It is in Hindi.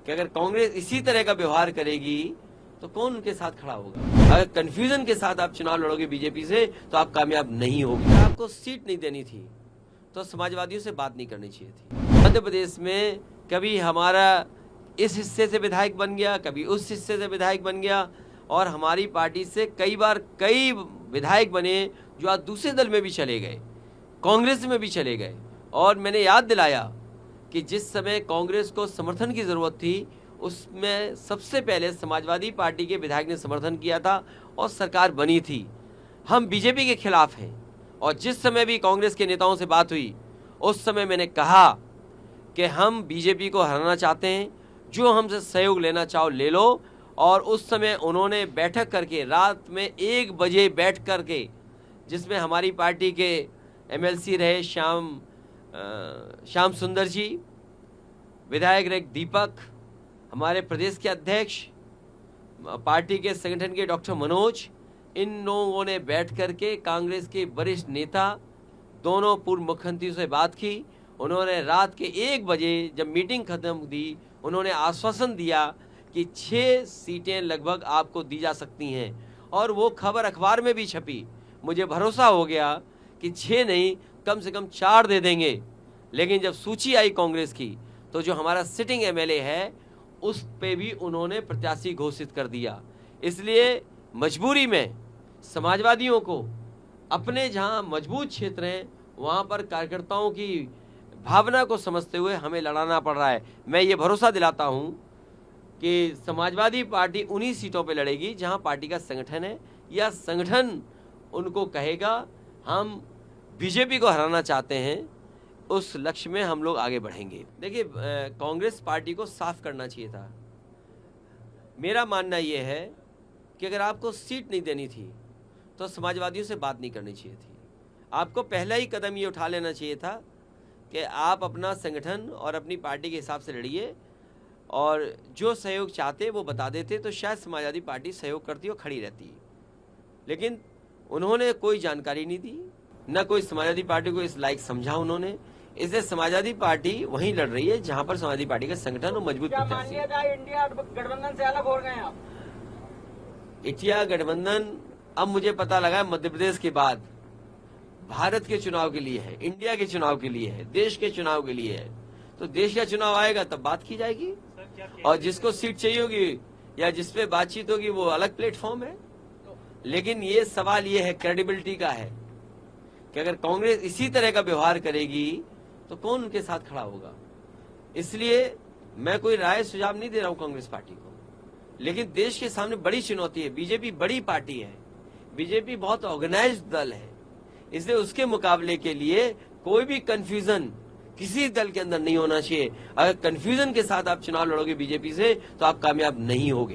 कि अगर कांग्रेस इसी तरह का व्यवहार करेगी तो कौन उनके साथ खड़ा होगा। अगर कंफ्यूजन के साथ आप चुनाव लड़ोगे बीजेपी से तो आप कामयाब नहीं होगे। आपको सीट नहीं देनी थी तो समाजवादियों से बात नहीं करनी चाहिए थी। मध्य प्रदेश में कभी हमारा इस हिस्से से विधायक बन गया, कभी उस हिस्से से विधायक बन गया, और हमारी पार्टी से कई बार कई विधायक बने जो आज दूसरे दल में भी चले गए, कांग्रेस में भी चले गए। और मैंने याद दिलाया कि जिस समय कांग्रेस को समर्थन की जरूरत थी उसमें सबसे पहले समाजवादी पार्टी के विधायक ने समर्थन किया था और सरकार बनी थी। हम बीजेपी के खिलाफ हैं और जिस समय भी कांग्रेस के नेताओं से बात हुई उस समय मैंने कहा कि हम बीजेपी को हराना चाहते हैं, जो हमसे सहयोग लेना चाहो ले लो। और उस समय उन्होंने बैठक करके रात में 1 बजे बैठ करके, जिसमें हमारी पार्टी के एमएलसी रहे श्याम सुंदर जी, विधायक रहे दीपक, हमारे प्रदेश के अध्यक्ष, पार्टी के संगठन के डॉक्टर मनोज, इन लोगों ने बैठ करके कांग्रेस के वरिष्ठ नेता दोनों पूर्व मुख्यमंत्रियों से बात की। उन्होंने रात के 1 बजे जब मीटिंग खत्म हुई उन्होंने आश्वासन दिया कि 6 सीटें लगभग आपको दी जा सकती हैं, और वो खबर अखबार में भी छपी। मुझे भरोसा हो गया कि 6 नहीं कम से कम 4 दे देंगे। लेकिन जब सूची आई कांग्रेस की तो जो हमारा सिटिंग एमएलए है उस पे भी उन्होंने प्रत्याशी घोषित कर दिया। इसलिए मजबूरी में समाजवादियों को अपने जहां मजबूत क्षेत्र हैं वहां पर कार्यकर्ताओं की भावना को समझते हुए हमें लड़ाना पड़ रहा है। मैं ये भरोसा दिलाता हूं कि समाजवादी पार्टी उन्हीं सीटों पे लड़ेगी जहां पार्टी का संगठन है या संगठन उनको कहेगा हम बीजेपी को हराना चाहते हैं, उस लक्ष्य में हम लोग आगे बढ़ेंगे। देखिए, कांग्रेस पार्टी को साफ करना चाहिए था। मेरा मानना यह है कि अगर आपको सीट नहीं देनी थी तो समाजवादियों से बात नहीं करनी चाहिए थी। आपको पहला ही कदम ये उठा लेना चाहिए था कि आप अपना संगठन और अपनी पार्टी के हिसाब से लड़िए, और जो सहयोग चाहते वो बता देते तो शायद समाजवादी पार्टी सहयोग करती और खड़ी रहती। लेकिन उन्होंने कोई जानकारी नहीं दी, न कोई समाजवादी पार्टी को इस लायक समझा उन्होंने। इसलिए समाजवादी पार्टी वहीं लड़ रही है जहां पर समाजवादी पार्टी का संगठन और मजबूत प्रत्याशी। इंडिया गठबंधन से अलग हो गए आप? इंडिया गठबंधन अब मुझे पता लगा मध्य प्रदेश के बाद भारत के चुनाव के लिए है, इंडिया के चुनाव के लिए है, देश के चुनाव के लिए है। तो देश का चुनाव आएगा तब बात की जाएगी, और जिसको सीट चाहिए होगी या जिसपे बातचीत होगी वो अलग प्लेटफॉर्म है। लेकिन ये सवाल ये है, क्रेडिबिलिटी का है कि अगर कांग्रेस इसी तरह का व्यवहार करेगी तो कौन उनके साथ खड़ा होगा। इसलिए मैं कोई राय सुझाव नहीं दे रहा हूं कांग्रेस पार्टी को, लेकिन देश के सामने बड़ी चुनौती है। बीजेपी बड़ी पार्टी है, बीजेपी बहुत ऑर्गेनाइज्ड दल है, इसलिए उसके मुकाबले के लिए कोई भी कंफ्यूजन किसी दल के अंदर नहीं होना चाहिए। अगर कंफ्यूजन के साथ आप चुनाव लड़ोगे बीजेपी से तो आप कामयाब नहीं होगे।